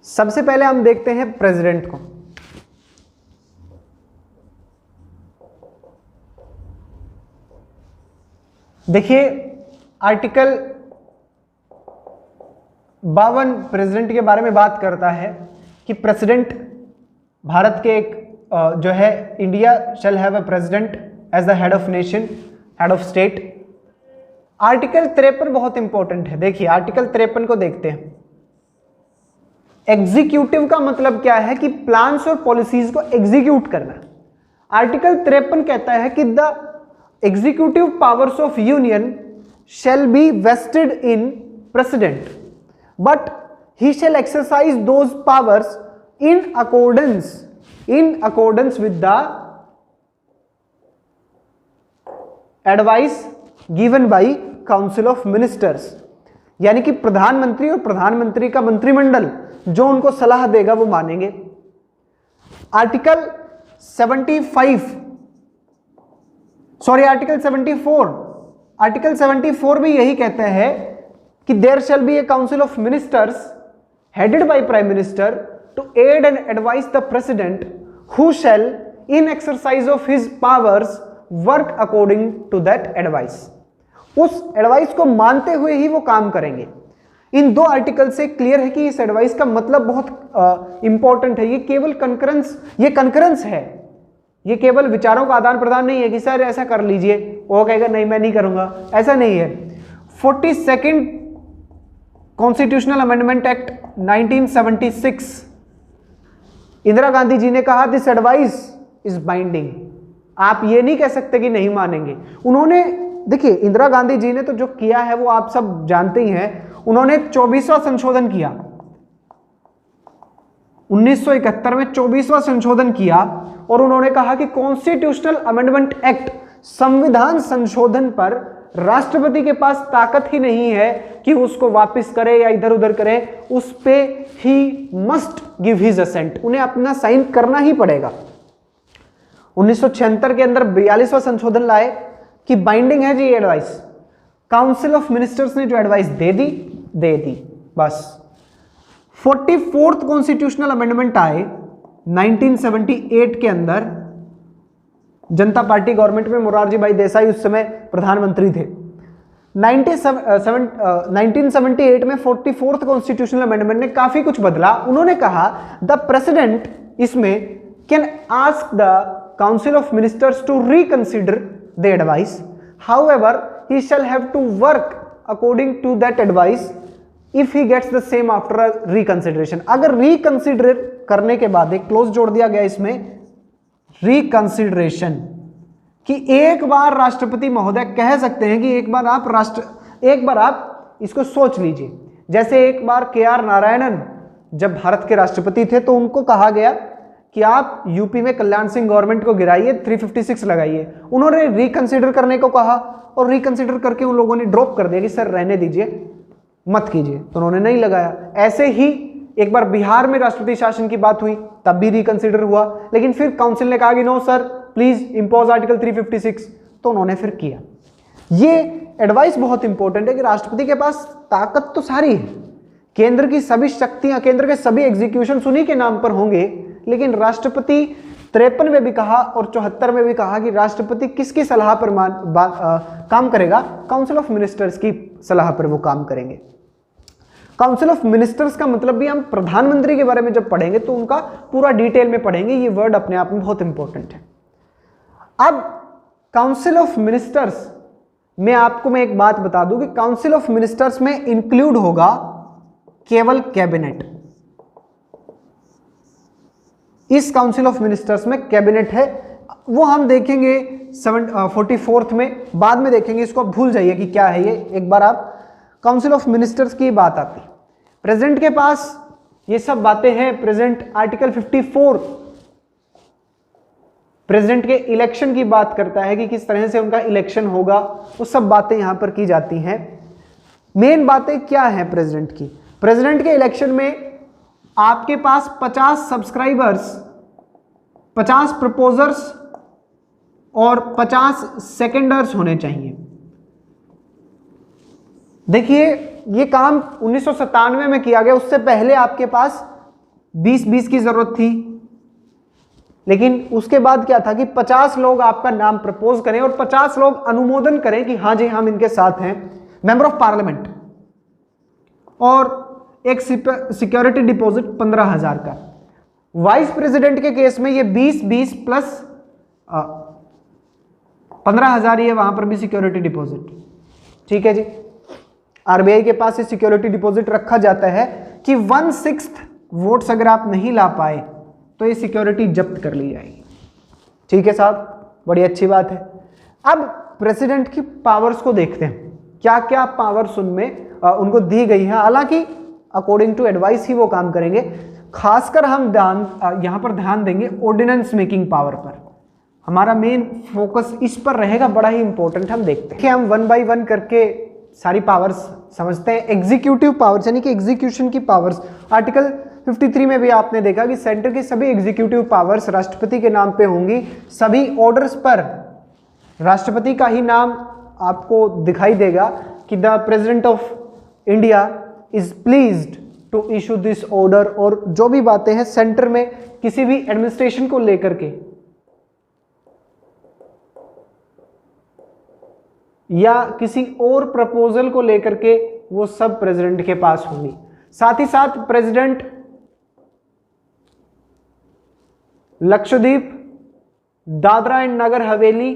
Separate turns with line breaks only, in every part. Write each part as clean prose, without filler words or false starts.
सबसे पहले हम देखते हैं प्रेसिडेंट को। देखिए आर्टिकल 52 प्रेसिडेंट के बारे में बात करता है कि प्रेसिडेंट भारत के एक जो है India shall have a president as the head of nation, head of state. Article 53 बहुत इंपॉर्टेंट है। देखिए आर्टिकल 53 को देखते हैं। एग्जीक्यूटिव का मतलब क्या है कि प्लान्स और पॉलिसीज को एग्जीक्यूट करना। आर्टिकल 53 कहता है कि the executive powers of union shall be vested in president but he shall exercise those powers in accordance with the advice given by council of ministers. यानी कि प्रधानमंत्री और प्रधानमंत्री का मंत्रिमंडल जो उनको सलाह देगा वो मानेंगे। आर्टिकल 74 भी यही कहता है कि there shall be a council of ministers headed by prime minister to aid and advice the president who shall in exercise of his powers work according to that advice. उस एडवाइस को मानते हुए ही वो काम करेंगे। इन दो आर्टिकल से clear है कि इस एडवाइस का मतलब बहुत इंपॉर्टेंट है। ये केवल कंकरेंस है, ये केवल विचारों का आदान प्रदान नहीं है कि सर ऐसा कर लीजिए, वो कहेगा नहीं मैं नहीं करूंगा, ऐसा नहीं है। 42nd constitutional amendment act 1976, Indira Gandhi ji ने कहा दिस एडवाइस इज बाइंडिंग। आप ये नहीं कह सकते कि नहीं मानेंगे। उन्होंने देखिए इंदिरा गांधी जी ने तो जो किया है वो आप सब जानते ही हैं। उन्होंने 24वां संशोधन किया, 1971 में 24वां संशोधन किया और उन्होंने कहा कि कॉन्स्टिट्यूशनल अमेंडमेंट एक्ट, संविधान संशोधन पर राष्ट्रपति के पास ताकत ही नहीं है कि उसको वापस करे या इधर उधर करे, उस पे he must give his assent, उन्हें अपना साइन करना ही पड़ेगा। 1976 के अंदर 42वां संशोधन लाए कि बाइंडिंग है जी एडवाइस। काउंसिल ऑफ मिनिस्टर्स ने जो एडवाइस दे दी बस। 44th कॉन्स्टिट्यूशनल अमेंडमेंट आए 1978 के अंदर। जनता पार्टी गवर्नमेंट में मोरारजी भाई देसाई उस समय प्रधानमंत्री थे। 1978 में 44th कॉन्स्टिट्यूशनल अमेंडमेंट ने काफी कुछ बदला। उन्होंने कहा द प्रेसिडेंट इसमें can ask the council of ministers to reconsider the advice, however he shall have to work according to that advice if he gets the same after a reconsideration। अगर reconsider करने के बाद एक close जोड़ दिया गया इसमें, रिकंसिडरेशन, कि एक बार राष्ट्रपति महोदय कह सकते हैं कि एक बार आप इसको सोच लीजिए। जैसे एक बार KR नारायणन जब भारत के राष्ट्रपति थे तो उनको कहा गया कि आप यूपी में कल्याण सिंह गवर्नमेंट को गिराइए, 356 लगाइए। उन्होंने रिकंसिडर करने को कहा और रिकंसिडर करके उन लोगों ने ड्रॉप कर दिया कि सर रहने दीजिए, मत कीजिए, तो उन्होंने नहीं लगाया। ऐसे ही एक बार बिहार में राष्ट्रपति शासन की बात हुई, तब भी रिकंसिडर हुआ, लेकिन फिर काउंसिल ने कहा कि no sir please impose article 356, तो उन्होंने फिर किया। ये एडवाइस बहुत इंपॉर्टेंट है कि राष्ट्रपति के पास ताकत तो सारी है, केंद्र की सभी शक्तियां, केंद्र के सभी एग्जीक्यूशन उन्हीं के नाम पर होंगे, लेकिन राष्ट्रपति 53 में भी कहा और 74 में भी कहा कि राष्ट्रपति किसकी सलाह पर काम करेगा, काउंसिल ऑफ मिनिस्टर्स की सलाह पर वो काम करेंगे। काउंसिल ऑफ मिनिस्टर्स का मतलब भी हम प्रधानमंत्री के बारे में जब पढ़ेंगे तो उनका पूरा डिटेल में पढ़ेंगे। ये वर्ड अपने आप में बहुत इंपॉर्टेंट है। अब काउंसिल ऑफ मिनिस्टर्स में आपको मैं एक बात बता दूं कि काउंसिल ऑफ मिनिस्टर्स में इंक्लूड होगा केवल कैबिनेट। इस काउंसिल ऑफ मिनिस्टर्स में कैबिनेट है, वो हम देखेंगे 44th में, बाद में देखेंगे। इसको आप भूल जाइए कि क्या है ये। एक बार आप काउंसिल ऑफ मिनिस्टर्स की बात आती, प्रेसिडेंट के पास ये सब बातें हैं। प्रेसिडेंट आर्टिकल 54 प्रेसिडेंट के इलेक्शन की बात करता है कि किस तरह से उनका इलेक्शन होगा, वो सब बातें यहां पर की जाती हैं। मेन बातें क्या है प्रेसिडेंट की? प्रेसिडेंट के इलेक्शन में आपके पास 50 सब्सक्राइबर्स, 50 प्रपोजर्स और 50 सेकेंडर्स होने चाहिए। देखिए ये काम 1997 में किया गया, उससे पहले आपके पास 20-20 की जरूरत थी, लेकिन उसके बाद क्या था कि 50 लोग आपका नाम प्रपोज करें और 50 लोग अनुमोदन करें कि हाँ जी हम इनके साथ हैं, मेंबर ऑफ पार्लियामेंट, और एक सिक्योरिटी डिपॉजिट 15,000 का। वाइस प्रेसिडेंट के केस में ये 20-20 प्लस 15,000 ही है, वहां पर भी सिक्योरिटी डिपॉजिट। ठीक है जी, आरबीआई के पास ये सिक्योरिटी डिपॉजिट रखा जाता है कि 1/6 वोट्स अगर आप नहीं ला पाए तो ये सिक्योरिटी जब्त कर ली जाएगी। ठीक है साहब, बड़ी अच्छी बात है। अब प्रेसिडेंट की पावर्स को देखते हैं, क्या क्या पावर्स उनमें उनको दी गई है। हालांकि अकॉर्डिंग टू एडवाइस ही वो काम करेंगे। खासकर हम यहां पर ध्यान देंगे ऑर्डिनेंस मेकिंग पावर पर, हमारा मेन फोकस इस पर रहेगा, बड़ा ही इंपॉर्टेंट। हम देखते हैं कि हम 1 बाय 1 करके सारी पावर्स समझते हैं। एग्जीक्यूटिव पावर्स यानी कि एग्जीक्यूशन की पावर्स, आर्टिकल 53 में भी आपने देखा कि सेंटर की सभी एग्जीक्यूटिव पावर्स राष्ट्रपति के नाम पे होंगी। सभी ऑर्डर्स पर राष्ट्रपति का ही नाम आपको दिखाई देगा कि the president of India is pleased to issue this order, और जो भी बातें हैं सेंटर में किसी भी एडमिनिस्ट्रेशन को लेकर के या किसी और प्रपोजल को लेकर के, वो सब प्रेसिडेंट के पास होंगी। साथ ही साथ president Lakshadweep, Dadra and Nagar Haveli,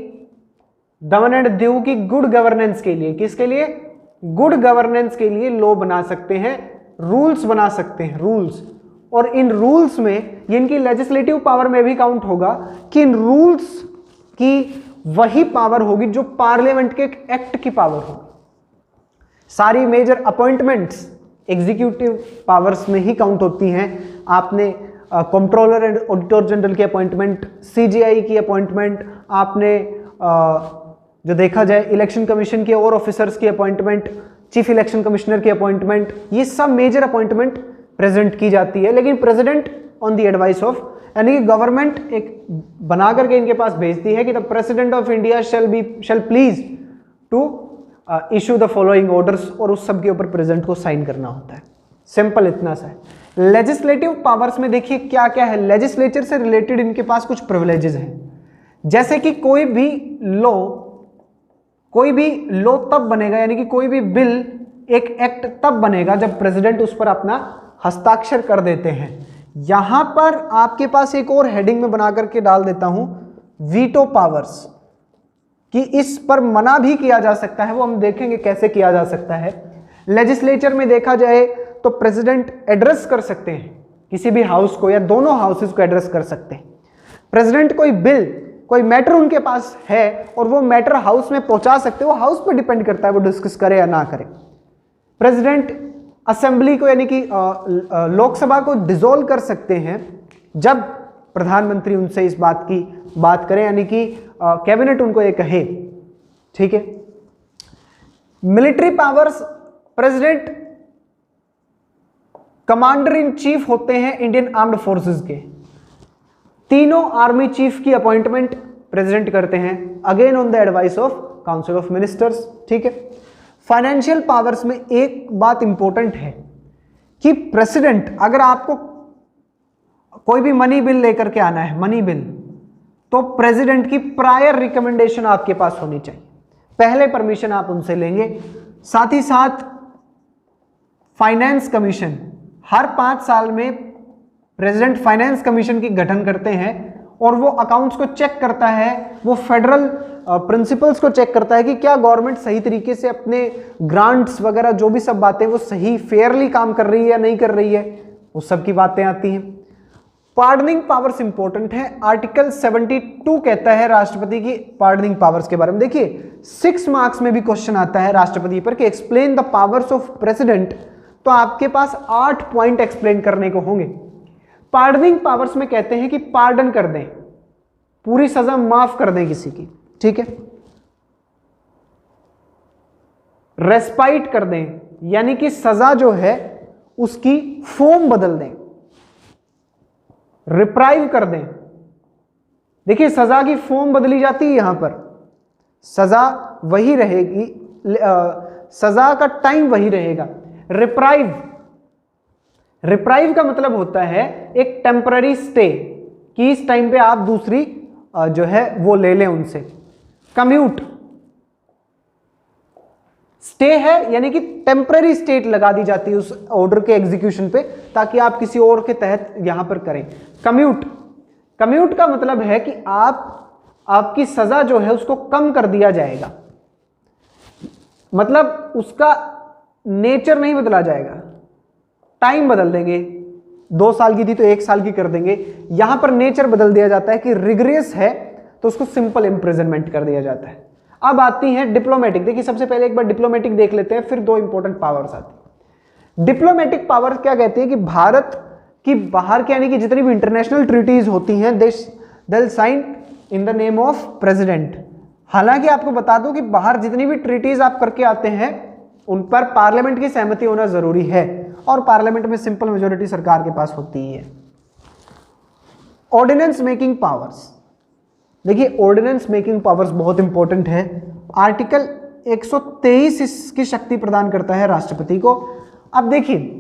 Daman and Diu की गुड गवर्नेंस के लिए, किसके लिए? गुड गवर्नेंस के लिए लॉ बना सकते हैं, रूल्स बना सकते हैं, रूल्स। और इन रूल्स में ये इनकी लेजिस्लेटिव पावर में भी काउंट होगा कि इन रूल्स की वही पावर होगी जो पार्लियामेंट के एक्ट की पावर होगी। सारी मेजर अपॉइंटमेंट्स एग्जीक्यूटिव पावर्स में ही काउंट होती हैं। आपने कंट्रोलर एंड ऑडिटर जनरल की अपॉइंटमेंट, सीजीआई की अपॉइंटमेंट, आपने जो देखा जाए इलेक्शन कमीशन के और ऑफिसर्स की अपॉइंटमेंट, चीफ इलेक्शन कमिश्नर की अपॉइंटमेंट, ये सब मेजर अपॉइंटमेंट प्रेजेंट की जाती है। लेकिन president on the advice of, यानी कि गवर्नमेंट एक बना करके इनके पास भेजती है कि the president of India shall please to issue the following orders, और उस सब के ऊपर प्रेसिडेंट को साइन करना होता है। सिंपल इतना सा है। लेजिस्लेटिव पावर्स में देखिए क्या क्या है। लेजिस्लेचर से रिलेटेड इनके पास कुछ प्रिविलेजेस हैं, जैसे कि कोई भी लॉ तब बनेगा, यानी कि कोई भी बिल, एक एक्ट तब बनेगा जब प्रेसिडेंट उस पर अपना हस्ताक्षर कर देते हैं। यहां पर आपके पास एक और हेडिंग में बना करके डाल देता हूं, वीटो पावर्स, कि इस पर मना भी किया जा सकता है। वो हम देखेंगे कैसे किया जा सकता है। लेजिस्लेचर में देखा जाए तो प्रेसिडेंट एड्रेस कर सकते हैं किसी भी हाउस को, या दोनों हाउसेस को एड्रेस कर सकते हैं। प्रेसिडेंट कोई बिल, कोई मैटर उनके पास है और वो मैटर हाउस में पहुंचा सकते हैं, वो हाउस पर डिपेंड करता है वो डिस्कस करे या ना करे। प्रेसिडेंट असेंबली को, यानी कि लोकसभा को डिसॉल्व कर सकते हैं जब प्रधानमंत्री उनसे इस बात की बात करें, यानी कि कैबिनेट उनको ये कहे। ठीक है। Military powers, president commander in chief होते हैं इंडियन आर्म्ड फोर्सेस के। तीनों आर्मी चीफ की अपॉइंटमेंट प्रेसिडेंट करते हैं, again on the advice of council of ministers. ठीक है। फाइनेंशियल पावर्स में एक बात इंपॉर्टेंट है कि प्रेसिडेंट, अगर आपको कोई भी मनी बिल लेकर के आना है, मनी बिल, तो प्रेसिडेंट की प्रायर रिकमेंडेशन आपके पास होनी चाहिए, पहले परमिशन आप उनसे लेंगे। साथ ही साथ फाइनेंस कमीशन, हर 5 साल में प्रेसिडेंट फाइनेंस कमीशन की गठन करते हैं और वो अकाउंट्स को चेक करता है, वो फेडरल प्रिंसिपल्स को चेक करता है कि क्या गवर्नमेंट सही तरीके से अपने ग्रांट्स वगैरह जो भी सब बातें वो सही फेयरली काम कर रही है या नहीं कर रही है, उस सब की बातें आती हैं। पार्डनिंग पावर्स इंपॉर्टेंट है। आर्टिकल 72 कहता है राष्ट्रपति की पार्डनिंग पावर्स के बारे में। देखिए 6 मार्क्स में भी क्वेश्चन आता है राष्ट्रपति पर कि explain the powers of president, तो आपके पास 8 पॉइंट एक्सप्लेन करने को होंगे। पार्डनिंग पावर्स में कहते हैं कि पार्डन कर दें, पूरी सजा माफ कर दें किसी की। ठीक है। रेस्पाइट कर दें, यानी कि सजा जो है उसकी फॉर्म बदल दें। रिप्राइव कर दें, देखिए सजा की फॉर्म बदली जाती है, यहां पर सजा वही रहेगी, सजा का टाइम वही रहेगा। रिप्राइव, रिप्राइव का मतलब होता है एक टेम्पररी स्टे, कि इस टाइम पे आप दूसरी जो है वो ले लें उनसे। कम्यूट स्टे है, यानी कि टेम्पररी स्टेट लगा दी जाती है उस ऑर्डर के एग्जीक्यूशन पे, ताकि आप किसी और के तहत यहां पर करें। कम्यूट, कम्यूट का मतलब है कि आपकी सजा जो है उसको कम कर दिया जाएगा, मतलब उसका नेचर नहीं बदला जाएगा, टाइम बदल देंगे, 2 साल की थी तो 1 साल की कर देंगे। यहां पर नेचर बदल दिया जाता है कि रिग्रेस है तो उसको सिंपल इंप्रिजनमेंट कर दिया जाता है। अब आती है डिप्लोमेटिक। देखिए सबसे पहले एक बार डिप्लोमेटिक देख लेते हैं, फिर 2 इंपॉर्टेंट पावर्स आती है। डिप्लोमेटिक पावर्स क्या कहती है कि भारत की बाहर के यानी कि जितनी भी इंटरनेशनल ट्रीटीज होती हैं they sign in the name of president. हालांकि आपको बता दूं कि बाहर जितनी भी ट्रीटीज आप करके आते हैं उन पर पार्लियामेंट की सहमति होना जरूरी है, और पार्लियामेंट में सिंपल मेजोरिटी सरकार के पास होती ही है। ऑर्डिनेंस मेकिंग पावर्स, देखिए ऑर्डिनेंस मेकिंग पावर्स बहुत इंपॉर्टेंट है। आर्टिकल 123 इसकी शक्ति प्रदान करता है राष्ट्रपति को। अब देखिए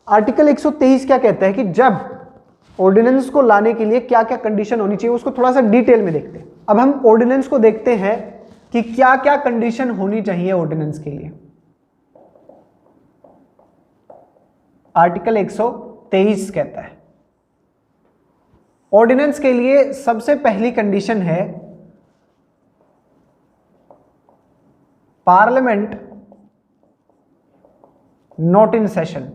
आर्टिकल 123 क्या कहता है कि जब ऑर्डिनेंस को लाने के लिए क्या क्या कंडीशन होनी चाहिए, उसको थोड़ा सा डिटेल में देखते हैं। अब हम ऑर्डिनेंस को देखते हैं कि क्या क्या कंडीशन होनी चाहिए ऑर्डिनेंस के लिए। आर्टिकल 123 कहता है ऑर्डिनेंस के लिए सबसे पहली कंडीशन है parliament not in session.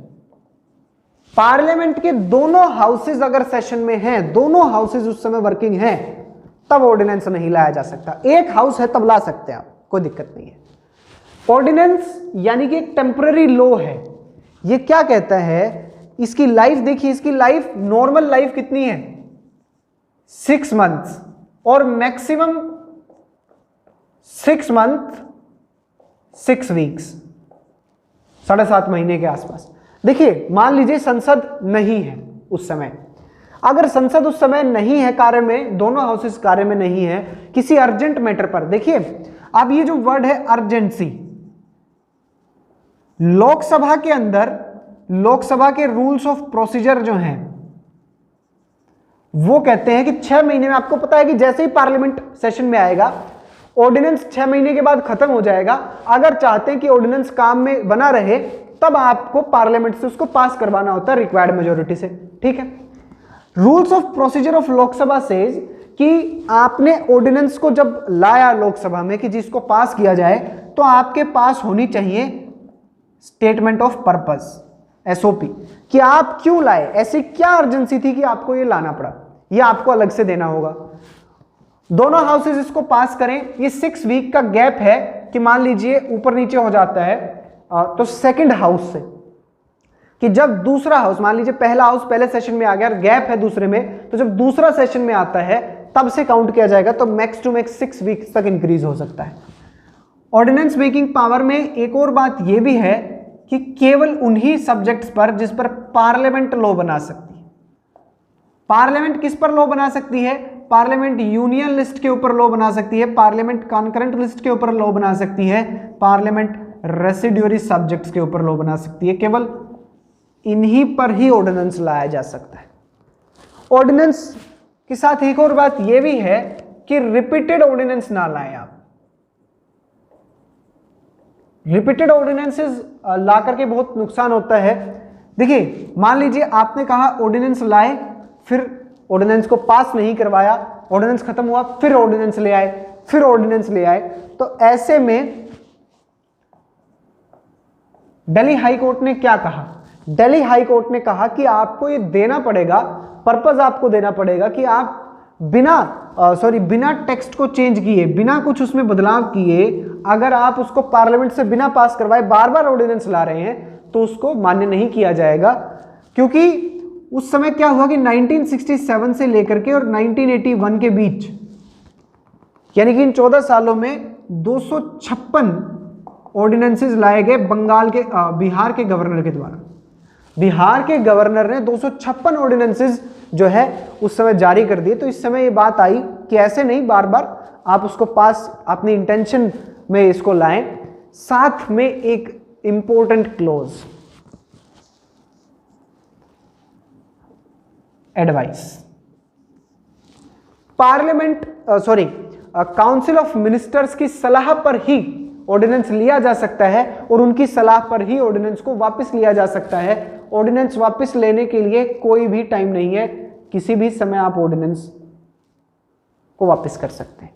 Parliament के दोनों हाउसेज अगर सेशन में हैं, दोनों हाउसेज उस समय वर्किंग हैं, तब ऑर्डिनेंस नहीं लाया जा सकता। एक हाउस है तब ला सकते हैं आप, कोई दिक्कत नहीं है। ऑर्डिनेंस यानी कि एक टेम्पररी लॉ है। ये क्या कहता है, इसकी लाइफ देखिए, इसकी लाइफ नॉर्मल लाइफ कितनी है 6 मंथ्स, और मैक्सिमम 6 मंथ 6 वीक्स, 7.5 महीने के आसपास। देखिए मान लीजिए संसद नहीं है उस समय, अगर संसद उस समय नहीं है कार्य में, दोनों हाउसेस कार्य में नहीं है किसी अर्जेंट मैटर पर। देखिए अब ये जो वर्ड है अर्जेंसी, लोकसभा के अंदर लोकसभा के रूल्स ऑफ प्रोसीजर जो हैं वो कहते हैं कि 6 महीने में, आपको पता है कि जैसे ही पार्लियामेंट सेशन में आएगा ऑर्डिनेंस 6 महीने के बाद खत्म हो जाएगा। अगर चाहते हैं कि ऑर्डिनेंस काम में बना रहे तब आपको पार्लियामेंट से उसको पास करवाना होता है रिक्वायर्ड मेजोरिटी से, ठीक है। Rules of procedure of Lok Sabha says कि आपने ऑर्डिनेंस को जब लाया लोकसभा में कि जिसको पास किया जाए, तो आपके पास होनी चाहिए स्टेटमेंट ऑफ पर्पस, एसओपी, कि आप क्यों लाए, ऐसी क्या अर्जेंसी थी कि आपको ये लाना पड़ा, ये आपको अलग से देना होगा। दोनों हाउसेस इसको पास करें। ये 6 वीक का गैप है कि मान लीजिए ऊपर नीचे हो जाता है तो सेकंड हाउस से, कि जब दूसरा हाउस, मान लीजिए पहला हाउस पहले सेशन में आ गया और गैप है दूसरे में, तो जब दूसरा सेशन में आता है तब से काउंट किया जाएगा, तो मैक्स टू मैक्स 6 वीक्स तक इंक्रीज हो सकता है। ऑर्डिनेंस मेकिंग पावर में एक और बात यह भी है कि केवल उन्हीं सब्जेक्ट्स पर जिस पर पार्लियामेंट लॉ बना सकती है। पार्लियामेंट किस पर लॉ बना सकती है? पार्लियामेंट यूनियन लिस्ट के ऊपर लॉ बना सकती है, पार्लियामेंट कॉन्करेंट लिस्ट के ऊपर लॉ बना सकती है, पार्लियामेंट रेसिड्यूरी सब्जेक्ट्स के ऊपर लॉ बना सकती है। केवल इन्हीं पर ही ऑर्डिनेंस लाया जा सकता है। ऑर्डिनेंस के साथ एक और बात यह भी है कि रिपीटेड ऑर्डिनेंस ना लाएं आप। रिपीटेड ऑर्डिनेंसेस ला करके बहुत नुकसान होता है। देखिए मान लीजिए आपने कहा ऑर्डिनेंस लाए, फिर ऑर्डिनेंस को पास नहीं करवाया, ऑर्डिनेंस खत्म हुआ, फिर ऑर्डिनेंस ले आए, फिर ऑर्डिनेंस ले आए, तो ऐसे में दिल्ली हाई कोर्ट ने क्या कहा? दिल्ली हाई कोर्ट ने कहा कि आपको ये देना पड़ेगा, पर्पस आपको देना पड़ेगा कि आप बिना टेक्स्ट को चेंज किए, बिना कुछ उसमें बदलाव किए, अगर आप उसको पार्लियामेंट से बिना पास करवाए बार बार ऑर्डिनेंस ला रहे हैं तो उसको मान्य नहीं किया जाएगा। क्योंकि उस समय क्या हुआ कि 1967 से लेकर के और 1981 के बीच, यानी कि इन 14 सालों में 256 ऑर्डिनेंसेस लाए गए बिहार के गवर्नर के द्वारा। बिहार के गवर्नर ने 256 ऑर्डिनेंसेस जो है उस समय जारी कर दिए। तो इस समय ये बात आई कि ऐसे नहीं बार बार आप उसको पास अपनी इंटेंशन में इसको लाएं। साथ में एक important close, advice. Parliament council of ministers की सलाह पर ही ऑर्डिनेंस लिया जा सकता है और उनकी सलाह पर ही ऑर्डिनेंस को वापस लिया जा सकता है। ऑर्डिनेंस वापस लेने के लिए कोई भी टाइम नहीं है, किसी भी समय आप ऑर्डिनेंस को वापस कर सकते हैं।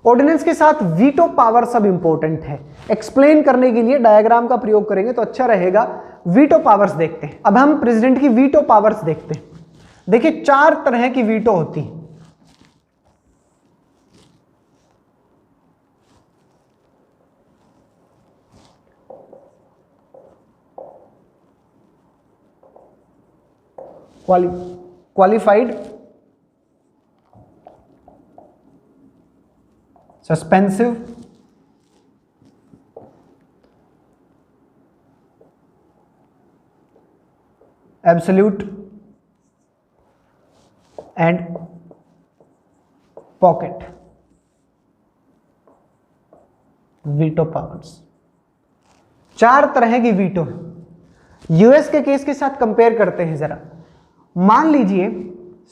ऑर्डिनेंस के साथ वीटो पावर सब इंपॉर्टेंट है, एक्सप्लेन करने के लिए डायग्राम का प्रयोग करेंगे तो अच्छा रहेगा। वीटो पावर्स देखते हैं। अब हम प्रेसिडेंट की वीटो पावर्स देखते हैं। देखिए 4 तरह की वीटो होती है। Qualified, suspensive, absolute and pocket veto powers. 4 तरह की वीटो है। यूएस के केस के साथ कंपेयर करते हैं जरा। मान लीजिए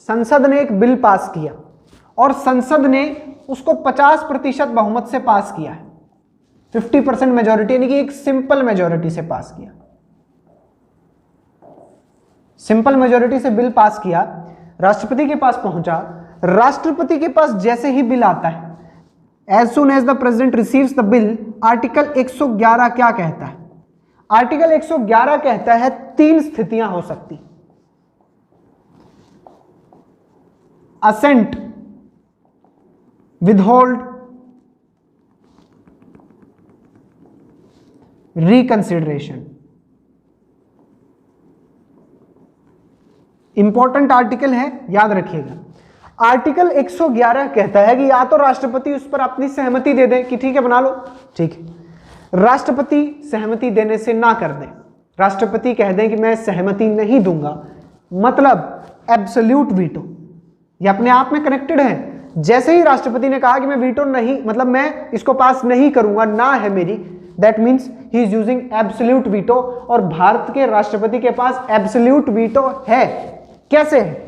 संसद ने एक बिल पास किया और संसद ने उसको 50% बहुमत से पास किया है, 50% मेजॉरिटी, यानी कि एक सिंपल मेजॉरिटी से पास किया। सिंपल मेजॉरिटी से बिल पास किया, राष्ट्रपति के पास पहुंचा। राष्ट्रपति के पास जैसे ही बिल आता है, as soon as the president receives the bill, article 111 क्या कहता है? आर्टिकल 111 कहता है 3 स्थितियां हो सकती: assent, withhold, reconsideration. Important article है, याद रखिएगा। आर्टिकल 111 कहता है कि या तो राष्ट्रपति उस पर अपनी सहमति दे दे कि ठीक है बना लो, ठीक है। राष्ट्रपति सहमति देने से ना कर दे, राष्ट्रपति कह दें कि मैं सहमति नहीं दूंगा, मतलब एब्सोल्यूट वीटो। ये अपने आप में कनेक्टेड है। जैसे ही राष्ट्रपति ने कहा कि मैं वीटो नहीं, मतलब मैं इसको पास नहीं करूंगा, ना है मेरी, that means he is using absolute veto. और भारत के राष्ट्रपति के पास एब्सोल्यूट वीटो है। कैसे है?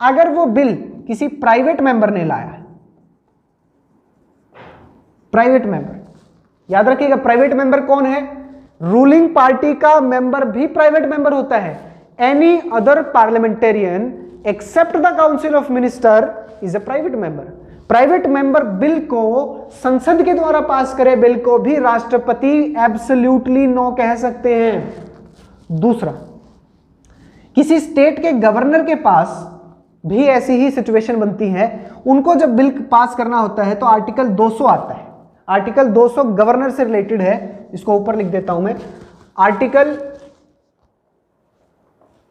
अगर वो बिल किसी प्राइवेट मेंबर ने लाया है, प्राइवेट मेंबर, याद रखिएगा प्राइवेट मेंबर कौन है? रूलिंग पार्टी का मेंबर भी प्राइवेट मेंबर होता है। Any other parliamentarian except the council of minister is a private member. Private member bill को संसद के द्वारा पास करे बिल को भी राष्ट्रपति एब्सोल्युटली नो कह सकते हैं। दूसरा, किसी स्टेट के गवर्नर के पास भी ऐसी ही सिचुएशन बनती है। उनको जब बिल पास करना होता है तो आर्टिकल 200 आता है। आर्टिकल 200 गवर्नर से रिलेटेड है, इसको ऊपर लिख देता हूं मैं। आर्टिकल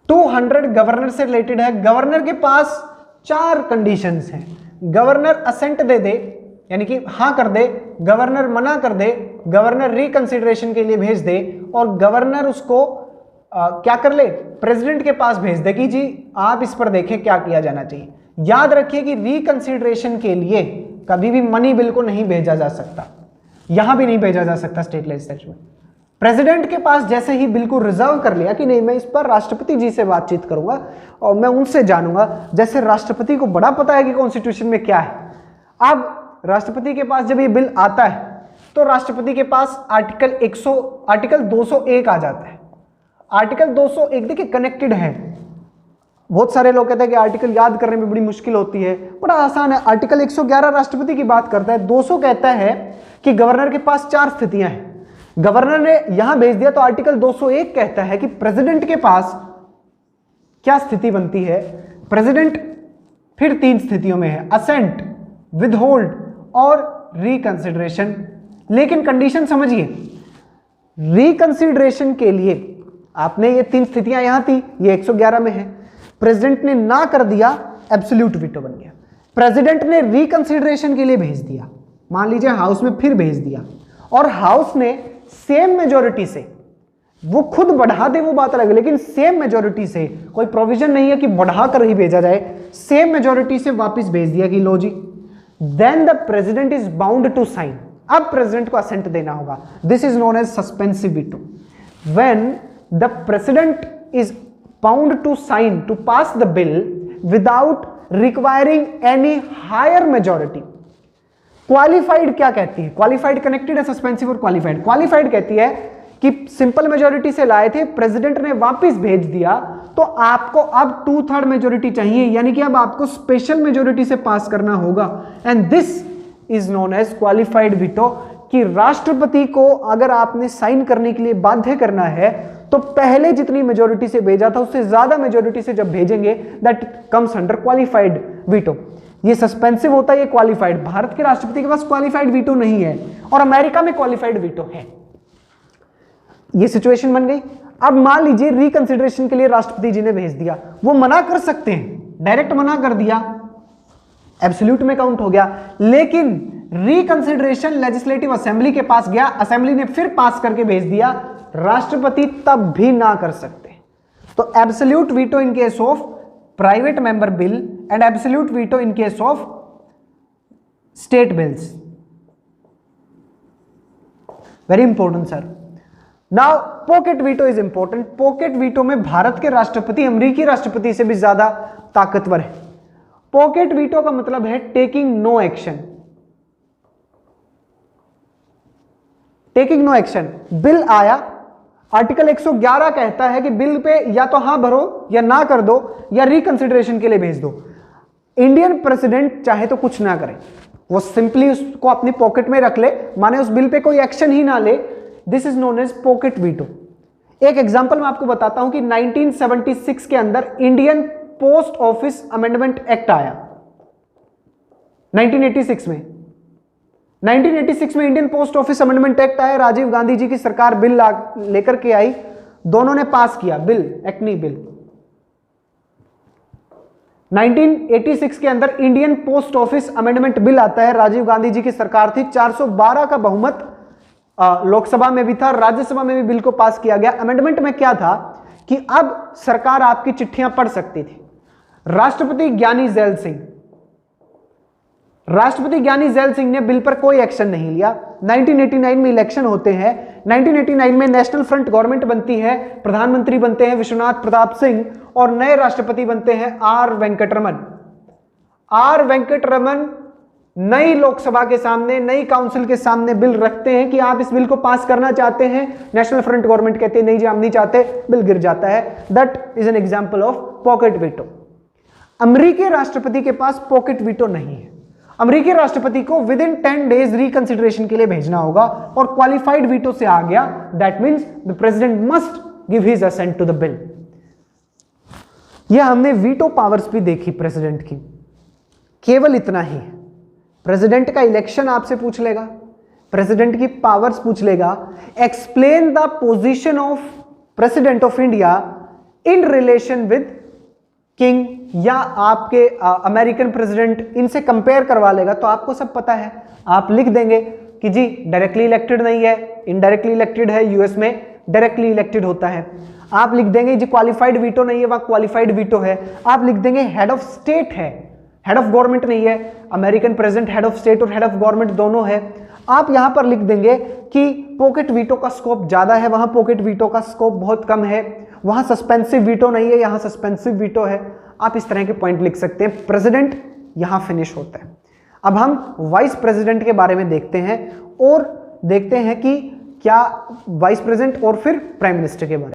200 गवर्नर से रिलेटेड है। गवर्नर के पास 4 कंडीशंस हैं। गवर्नर असेंट दे दे, यानी कि हां कर दे, गवर्नर मना कर दे, गवर्नर रिकंसिडरेशन के लिए भेज दे, और गवर्नर उसको क्या कर ले, प्रेसिडेंट के पास भेज दे कि जी आप इस पर देखें क्या किया जाना चाहिए। याद रखिए कि रिकंसिडरेशन के लिए कभी भी मनी बिल को नहीं भेजा जा सकता, यहां भी नहीं भेजा जा सकता स्टेट लेजिस्लेचर में। प्रेसिडेंट के पास जैसे ही बिल को रिजर्व कर लिया कि नहीं मैं इस पर राष्ट्रपति जी से बातचीत करूंगा और मैं उनसे जानूंगा, जैसे राष्ट्रपति को बड़ा पता है कि कॉन्स्टिट्यूशन में क्या है। अब राष्ट्रपति के पास जब ये बिल आता है तो राष्ट्रपति के पास आर्टिकल 201 आ जाता है। आर्टिकल 201 देखिए कनेक्टेड है। बहुत सारे लोग कहते हैं कि आर्टिकल याद करने में बड़ी मुश्किल होती है, बड़ा आसान है। आर्टिकल 111 राष्ट्रपति की बात करता है, 200 कहता है कि गवर्नर के पास 4 स्थितियां हैं। गवर्नर ने यहां भेज दिया तो आर्टिकल 201 कहता है कि प्रेसिडेंट के पास क्या स्थिति बनती है। प्रेसिडेंट फिर 3 स्थितियों में है, असेंट, विदहोल्ड और रिकंसिडरेशन। लेकिन कंडीशन समझिए, रिकंसिडरेशन के लिए आपने ये 3 स्थितियां यहां थी, ये 111 में है। प्रेसिडेंट ने ना कर दिया, एब्सोल्यूट वीटो बन गया। प्रेसिडेंट ने रिकंसिडरेशन के लिए भेज दिया, मान लीजिए हाउस में फिर भेज दिया, और हाउस ने सेम मेजॉरिटी से, वो खुद बढ़ा दे वो बात अलग है, लेकिन सेम मेजॉरिटी से, कोई प्रोविजन नहीं है कि बढ़ा कर ही भेजा जाए, सेम मेजॉरिटी से वापस भेज दिया कि लो जी, then the president is bound to sign. अब प्रेसिडेंट को असेंट देना होगा। This is known as suspensive veto. When the president is bound to sign to pass the bill without requiring any higher majority. Qualified क्या कहती है? Qualified connected है suspensive और qualified. Qualified कहती है कि सिंपल मेजोरिटी से लाए थे, प्रेसिडेंट ने वापस भेज दिया, तो आपको अब 2/3 मेजोरिटी चाहिए, यानी कि अब आपको स्पेशल मेजोरिटी से पास करना होगा. And this is known as qualified veto, कि राष्ट्रपति को अगर आपने साइन करने के लिए बाध्य करना है तो पहले जितनी मेजोरिटी से भेजा था उससे ज्यादा मेजोरिटी से जब भेजेंगे, that comes under qualified veto. ये सस्पेंसिव होता है, ये क्वालिफाइड. भारत के राष्ट्रपति के पास क्वालिफाइड वीटो नहीं है और अमेरिका में क्वालिफाइड वीटो है. ये सिचुएशन बन गई. अब मान लीजिए रिकंसिडरेशन के लिए राष्ट्रपति जी ने भेज दिया, वो मना कर सकते हैं, डायरेक्ट मना कर दिया, एब्सोल्यूट में काउंट हो गया. लेकिन रिकंसिडरेशन लेजिस्लेटिव असेंबली के पास गया, असेंबली ने फिर पास करके भेज दिया, राष्ट्रपति तब भी ना कर सकते. तो absolute veto in case of private member bill and absolute veto in case of state bills. Very important sir. Now pocket veto is important. Pocket veto में भारत के राष्ट्रपति अमेरिकी राष्ट्रपति से भी ज्यादा ताकतवर है. पॉकेट वीटो का मतलब है taking no action. Taking no action. Bill आया, आर्टिकल 111 कहता है कि बिल पे या तो हां भरो या ना कर दो या रिकंसिडरेशन के लिए भेज दो. इंडियन प्रेसिडेंट चाहे तो कुछ ना करे, वो सिंपली उसको अपनी पॉकेट में रख ले, माने उस बिल पे कोई एक्शन ही ना ले. This is known as pocket veto. एक एग्जांपल मैं आपको बताता हूं कि 1976 के अंदर Indian post office amendment act आया. 1986 में Indian post office amendment act आया. राजीव गांधी जी की सरकार बिल लेकर के आई, दोनों ने पास किया बिल, एक्ट नहीं बिल. 1986 के अंदर Indian post office amendment bill आता है. राजीव गांधी जी की सरकार थी, 412 का बहुमत लोकसभा में भी था, राज्यसभा में भी बिल को पास किया गया. अमेंडमेंट में क्या था कि अब सरकार आपकी चिट्ठियां पढ़ सकती थी. राष्ट्रपति ज्ञानी जैल सिंह ने बिल पर कोई एक्शन नहीं लिया. 1989 में इलेक्शन होते हैं. 1989 में नेशनल फ्रंट गवर्नमेंट बनती है, प्रधानमंत्री बनते हैं विश्वनाथ प्रताप सिंह और नए राष्ट्रपति बनते हैं आर वेंकटरमन नई लोकसभा के सामने, नई काउंसिल के सामने बिल रखते हैं कि आप इस बिल को पास करना चाहते हैं. नेशनल फ्रंट गवर्नमेंट कहते हैं नहीं जी हम नहीं चाहते, बिल गिर जाता है. That is an example of pocket veto. अमेरिकी राष्ट्रपति के पास पॉकेट वीटो नहीं है. अमेरिकी राष्ट्रपति को विद इन 10 डेज रिकंसिडरेशन के लिए भेजना होगा और क्वालिफाइड वीटो से आ गया, that means the president must give his assent to the bill. यह हमने वीटो पावर्स भी देखी प्रेसिडेंट की. केवल इतना ही, प्रेसिडेंट का इलेक्शन आपसे पूछ लेगा, प्रेसिडेंट की पावर्स पूछ लेगा. Explain the position of president of India in relation with king या आपके अमेरिकन प्रेसिडेंट, इनसे कंपेयर करवा लेगा तो आपको सब पता है. आप लिख देंगे कि जी डायरेक्टली इलेक्टेड नहीं है, इनडायरेक्टली इलेक्टेड है. यूएस में डायरेक्टली इलेक्टेड होता है. आप लिख देंगे जी क्वालिफाइड वीटो नहीं है, वहां क्वालिफाइड वीटो है. आप लिख देंगे हेड ऑफ स्टेट है, हेड ऑफ गवर्नमेंट नहीं है. American president head of state और हेड ऑफ गवर्नमेंट दोनों है. आप यहां पर लिख देंगे कि पॉकेट वीटो का स्कोप ज्यादा है, वहां पॉकेट वीटो का स्कोप बहुत कम है, वहां सस्पेंसिव वीटो नहीं है, यहां सस्पेंसिव वीटो है. आप इस तरह के पॉइंट लिख सकते हैं. प्रेसिडेंट यहां फिनिश होता है. अब हम वाइस प्रेसिडेंट के बारे में देखते हैं और देखते हैं कि क्या वाइस प्रेसिडेंट और फिर प्राइम मिनिस्टर के बारे में.